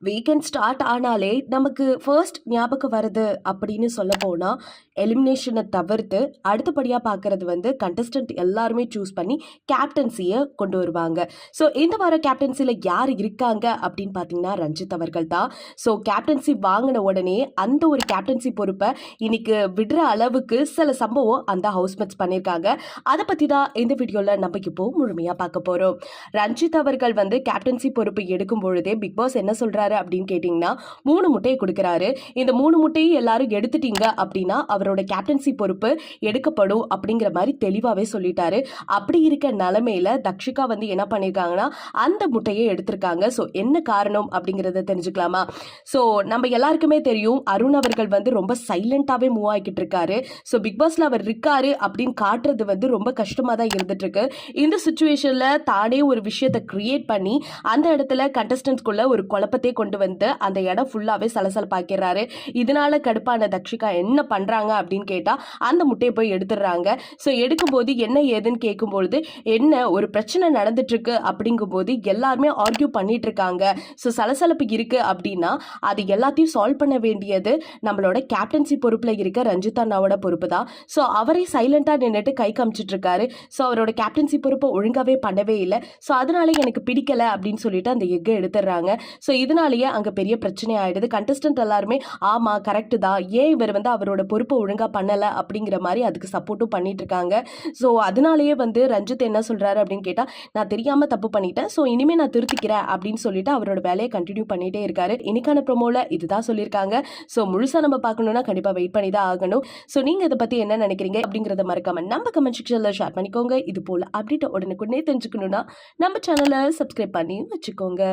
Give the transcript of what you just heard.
Weekend start ஆனாலே நமக்கு first ஞாபகம் வருது அப்படின்னு சொல்ல போனா எலிமினேஷனை தவிர்த்து அடுத்தபடியாக பார்க்கறது வந்து கண்டஸ்டன்ட் எல்லாருமே சூஸ் பண்ணி கேப்டன்சியை கொண்டு வருவாங்க. ஸோ இந்த வாரம் கேப்டன்சியில் யார் இருக்காங்க அப்படின்னு பார்த்தீங்கன்னா ரஞ்சித் அவர்கள் தான். ஸோ கேப்டன்சி வாங்கின உடனே அந்த ஒரு கேப்டன்சி பொறுப்பை இன்னைக்கு விடுற அளவுக்கு சில சம்பவம் அந்த ஹவுஸ்மேட்ஸ் பண்ணியிருக்காங்க. அதை பற்றி தான் இந்த வீடியோவில் நம்ம இப்போ முழுமையாக பார்க்க போகிறோம். ரஞ்சித் அவர்கள் வந்து கேப்டன்சி பொறுப்பு எடுக்கும் பொழுதே பிக் பாஸ் என்ன சொல்கிறாரு அப்படின்னு கேட்டிங்கன்னா 3 முட்டையை கொடுக்குறாரு. இந்த 3 முட்டையை எல்லாரும் எடுத்துட்டீங்க அப்படின்னா அவரோட கேப்டன்சி பொறுப்பு எடுக்கப்படும் அப்படிங்கிற மாதிரி தெளிவாகவே சொல்லிட்டாரு. அப்படி இருக்க நிலைமையில தக்ஷிகா வந்து என்ன பண்ணியிருக்காங்கன்னா அந்த முட்டையை எடுத்திருக்காங்க. ஸோ என்ன காரணம் அப்படிங்கிறத தெரிஞ்சுக்கலாமா? ஸோ நம்ம எல்லாருக்குமே தெரியும் அருண் அவர்கள் வந்து ரொம்ப சைலண்டாகவே மூவ் ஆகிக்கிட்டு இருக்காரு. ஸோ பிக் பாஸ்ல அவர் இருக்காரு அப்படின்னு காட்டுறது வந்து ரொம்ப கஷ்டமாக தான் இருந்துட்டு இருக்கு. இந்த சுச்சுவேஷன்ல தானே ஒரு விஷயத்தை கிரியேட் பண்ணி அந்த இடத்துல கண்டஸ்டன்ஸ்குள்ள ஒரு குழப்பத்தை கொண்டு வந்து அந்த இடம் ஃபுல்லாகவே சலசலப்பாக்கிறாரு. இதனால கடுப்பான தக்ஷிகா என்ன பண்ணுறாங்க அப்படின்னு கேட்டால் அந்த முட்டையை போய் எடுத்துடுறாங்க. ஸோ எடுக்கும்போது என்ன ஏதுன்னு கேட்கும்பொழுது என்ன ஒரு பிரச்சனை நடந்துட்டு இருக்கு அப்படிங்கும்போது எல்லாருமே ஆர்கியூ பண்ணிட்டு இருக்காங்க. ஸோ சலசலப்பு இருக்கு அப்படின்னா அது எல்லாத்தையும் சால்வ் பண்ண வேண்டியது நம்மளோட கேப்டன்சி பொறுப்பில் இருக்க ரஞ்சித் அண்ணாவோட பொறுப்பு தான். ஸோ அவரே சைலண்டாக நின்றுட்டு கை காமிச்சிட்டு இருக்காரு. ஸோ அவரோட கேப்டன்சி பொறுப்பை ஒழுங்காகவே பண்ணவே இல்லை. ஸோ அதனால எனக்கு பிடிக்கல அப்படின்னு சொல்லிட்டு அந்த எக்கை எடுத்துடுறாங்க. ஸோ இதனாலேயே அங்கே பெரிய பிரச்சனை ஆயிடுது. கண்டஸ்டன்ட் எல்லாருமே ஆமாம் கரெக்டு தான், ஏன் இவர் வந்து அவரோட பொறுப்பை ஒழுங்காக பண்ணலை அப்படிங்கிற மாதிரி அதுக்கு சப்போர்ட்டும் பண்ணிட்டு இருக்காங்க. ஸோ அதனாலேயே வந்து ரஞ்சித் என்ன சொல்கிறாரு அப்படின்னு கேட்டால் நான் தெரியாமல் தப்பு பண்ணிட்டேன், ஸோ இனிமேல் நான் திருத்திக்கிறேன் அப்படின்னு சொல்லிட்டு அவரோட வேலையை கண்டினியூ பண்ணிகிட்டே இருக்காரு. இன்னைக்கான ப்ரோமோவில் இதுதான் சொல்லியிருக்காங்க. ஸோ முழுசாக நம்ம பார்க்கணுன்னா கண்டிப்பாக வெயிட் பண்ணி தான் ஆகணும். ஸோ நீங்கள் இதை பற்றி என்ன நினைக்கிறீங்க அப்படிங்கிறத மறக்காம நம்ம கமெண்ட் செக்ஷனில் ஷேர் பண்ணிக்கோங்க. இது போல் அப்டேட் உடனுக்குடனே தெரிஞ்சுக்கணுன்னா நம்ம சேனலை சப்ஸ்கிரைப் பண்ணி வச்சுக்கோங்க.